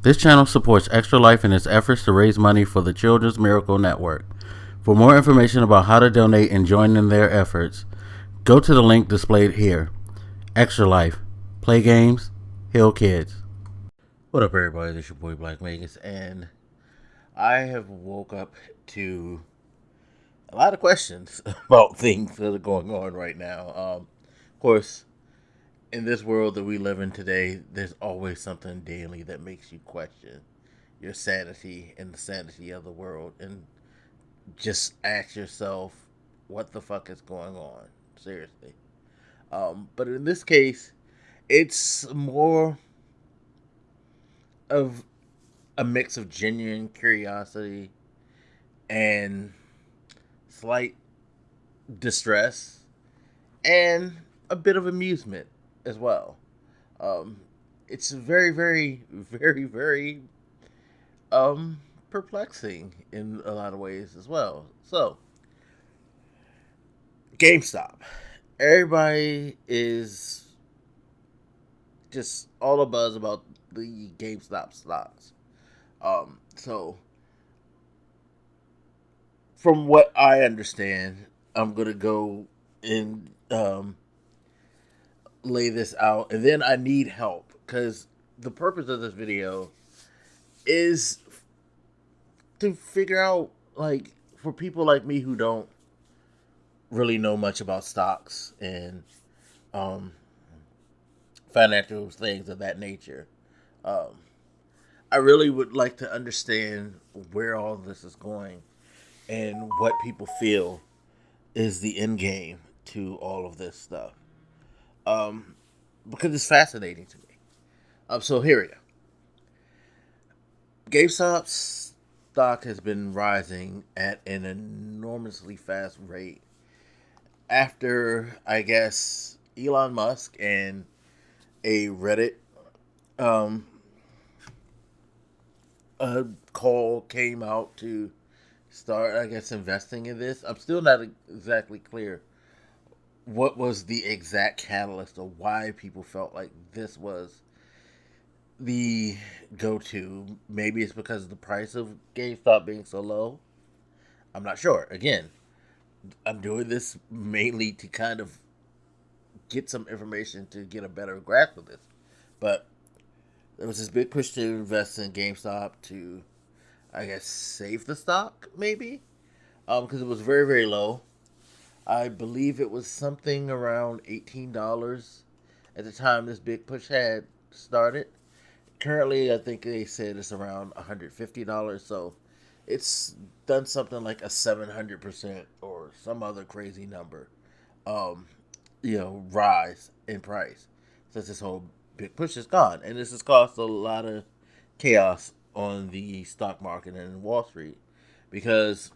This channel supports Extra Life in its efforts to raise money for the Children's Miracle Network. For more information about how to donate and join in their efforts, go to the link displayed here. Extra Life. Play games, heal kids. What up, everybody? This is your boy Black Vegas, and I have woke up to a lot of questions about things that are going on right now. Of course, in this world that we live in today, there's always something daily that makes you question your sanity and the sanity of the world, and just ask yourself, what the fuck is going on? Seriously. But in this case, it's more of a mix of genuine curiosity and slight distress and a bit of amusement as well. Um, it's very, very, very, very perplexing in a lot of ways as well. So, GameStop. Everybody is just all a buzz about the GameStop stocks. So from what I understand, I'm gonna go and lay this out, and then I need help because the purpose of this video is to figure out, like, for people like me who don't really know much about stocks and um, financial things of that nature. Um, I really would like to understand where all this is going and what people feel is the end game to all of this stuff. Um, because it's fascinating to me. So here we go. GameStop's stock has been rising at an enormously fast rate after, I guess, Elon Musk and a Reddit um, a call came out to start, I guess, investing in this. I'm still not exactly clear what was the exact catalyst or why people felt like this was the go-to. Maybe it's because of the price of GameStop being so low. I'm not sure. Again, I'm doing this mainly to kind of get some information to get a better grasp of this. But there was this big push to invest in GameStop to, I guess, save the stock, maybe, because it was very, very low. I believe it was something around $18 at the time this big push had started. Currently, I think they said it's around $150, so it's done something like a 700% or some other crazy number, um, rise in price since this whole big push is gone. And this has caused a lot of chaos on the stock market and Wall Street because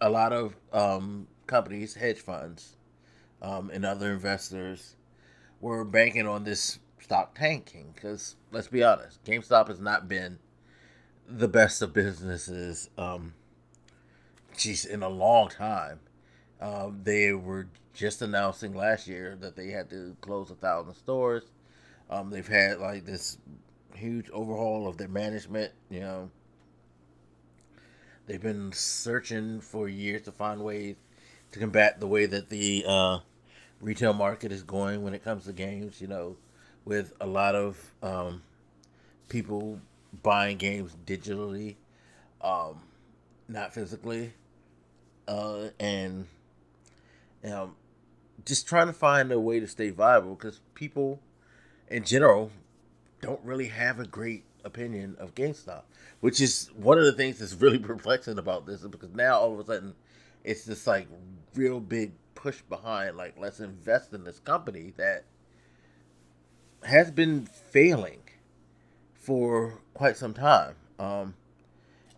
a lot of companies, hedge funds, and other investors were banking on this stock tanking. Because let's be honest, GameStop has not been the best of businesses, in a long time. They were just announcing last year that they had to close 1,000 stores. They've had like this huge overhaul of their management. They've been searching for years to find ways to combat the way that the retail market is going when it comes to games. With a lot of people buying games digitally, um, not physically, and just trying to find a way to stay viable because people in general don't really have a great opinion of GameStop, which is one of the things that's really perplexing about this, because now all of a sudden it's this like real big push behind, like, let's invest in this company that has been failing for quite some time.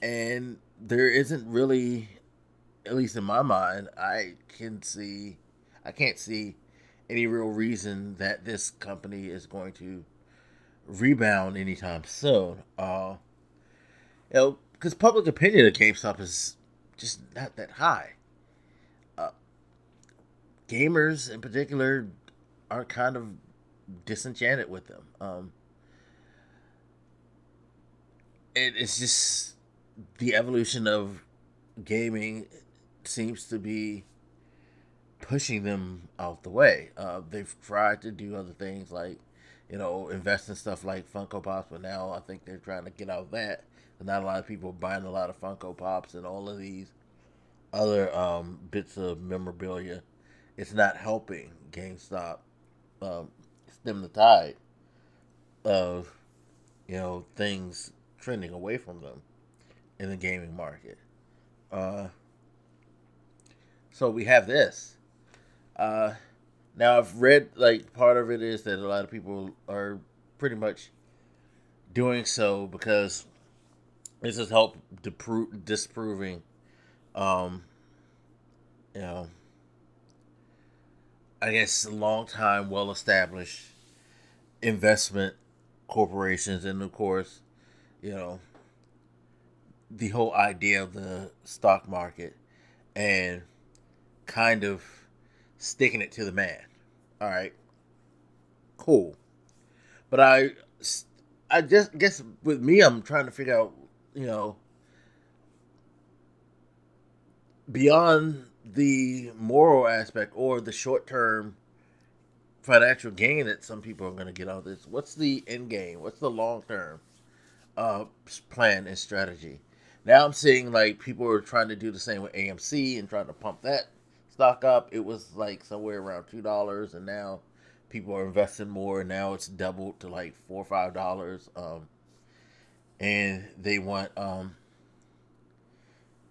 And there isn't really, at least in my mind, I can't see any real reason that this company is going to rebound anytime soon. Because public opinion of GameStop is just not that high. Uh, Gamers in particular are kind of disenchanted with them. it's just the evolution of gaming seems to be pushing them out the way. They've tried to do other things like, invest in stuff like Funko Pops, but now I think they're trying to get out of that. Not a lot of people are buying a lot of Funko Pops and all of these other bits of memorabilia. It's not helping GameStop um, stem the tide of things trending away from them in the gaming market. Uh, so we have this. Uh, Now I've read like part of it is that a lot of people are pretty much doing so because this has helped disproving, um, you know, I guess long time, well established investment corporations, and of course, you know, the whole idea of the stock market and kind of sticking it to the man. All right, cool. But I just guess with me, I'm trying to figure out, you know, beyond the moral aspect or the short term financial gain that some people are going to get out of this. What's the end game? What's the long term uh, plan and strategy? Now I'm seeing like people are trying to do the same with AMC and trying to pump that stock up. It was like somewhere around $2, and now people are investing more. Now it's doubled to like $4 or $5. And they want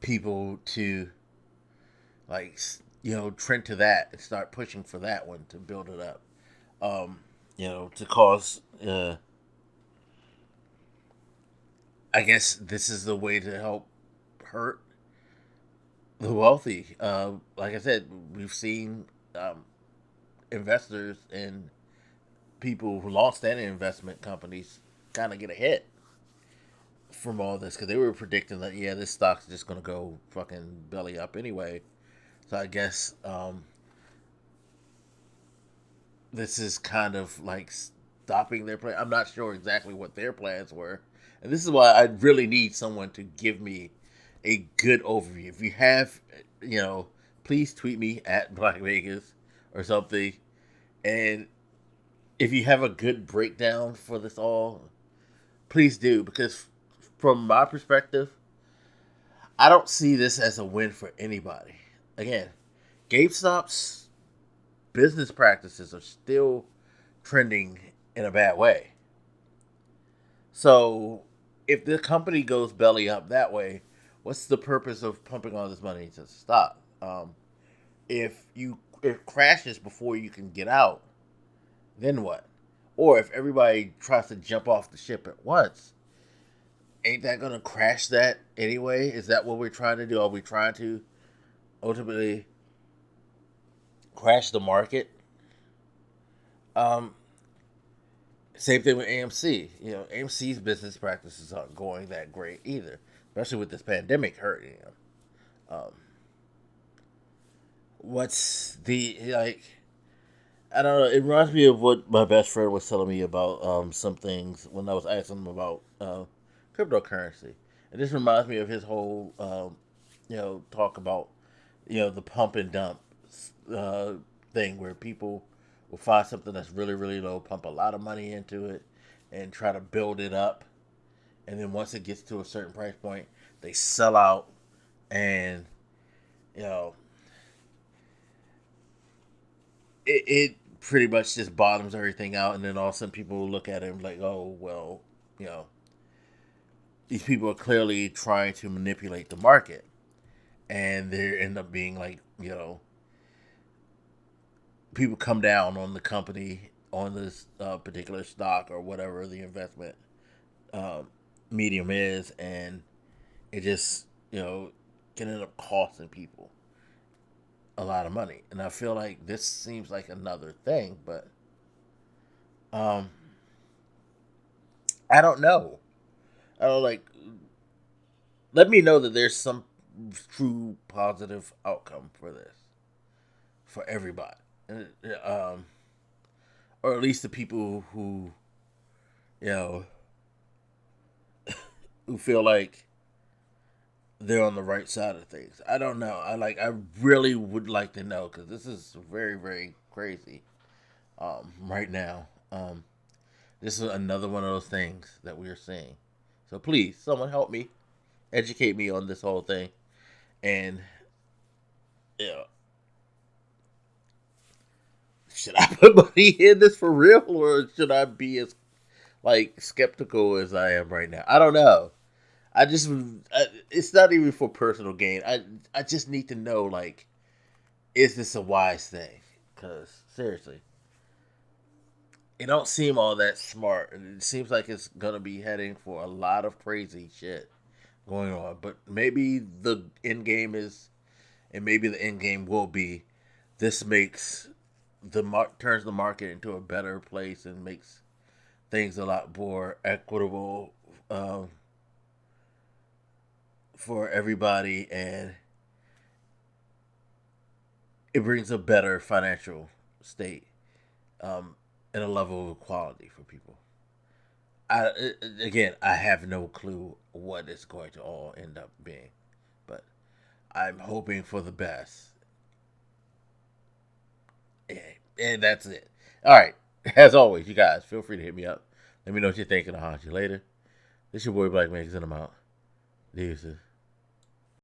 people to like trend to that and start pushing for that one to build it up. To cause. I guess this is the way to help hurt the wealthy. Like I said, we've seen investors and people who long-standing investment companies kind of get a hit from all this because they were predicting that this stock's just gonna go fucking belly up anyway. So I guess this is kind of like stopping their plan. I'm not sure exactly what their plans were, and this is why I really need someone to give me a good overview. If you have, please tweet me at Black Vegas or something, and if you have a good breakdown for this all, please do because from my perspective, I don't see this as a win for anybody. Again, GameStop's business practices are still trending in a bad way. So if the company goes belly up that way, what's the purpose of pumping all this money into the stock? If it crashes before you can get out, then what? Or if everybody tries to jump off the ship at once, ain't that gonna crash that anyway? Is that what we're trying to do? Are we trying to ultimately crash the market? Um, Same thing with AMC. AMC's business practices aren't going that great either, especially with this pandemic hurting them. Um, what's the like? I don't know. It reminds me of what my best friend was telling me about some things when I was asking him about cryptocurrency. It just reminds me of his whole talk about the pump and dump uh, thing where people will find something that's really really low, pump a lot of money into it, and try to build it up, and then once it gets to a certain price point, they sell out, and you know it pretty much just bottoms everything out, and then all of a sudden people will look at it and be like, oh well, you know, these people are clearly trying to manipulate the market, and they end up being like, people come down on the company on this particular stock or whatever the investment uh, medium is, and it just can end up costing people a lot of money. And I feel like this seems like another thing, but um, I don't know. I don't like. Let me know that there's some true positive outcome for this for everybody, and, or at least the people who you know who feel like they're on the right side of things. I don't know. I really would like to know because this is very very crazy right now. This is another one of those things that we are seeing. So please, someone help me, educate me on this whole thing, and yeah, should I put money in this for real, or should I be as like skeptical as I am right now? I don't know. I just it's not even for personal gain. I just need to know like, is this a wise thing? Because seriously, it don't seem all that smart, and it seems like it's gonna be heading for a lot of crazy shit going on. But maybe the end game is, and maybe the end game will be, this makes turns the market into a better place and makes things a lot more equitable for everybody, and it brings a better financial state um, and a level of equality for people. Again, I have no clue what it's going to all end up being, but I'm hoping for the best. And that's it. All right. As always, you guys feel free to hit me up. Let me know what you're thinking. I'll haunt you later. This your boy Black Man, because I'm out. Deuces.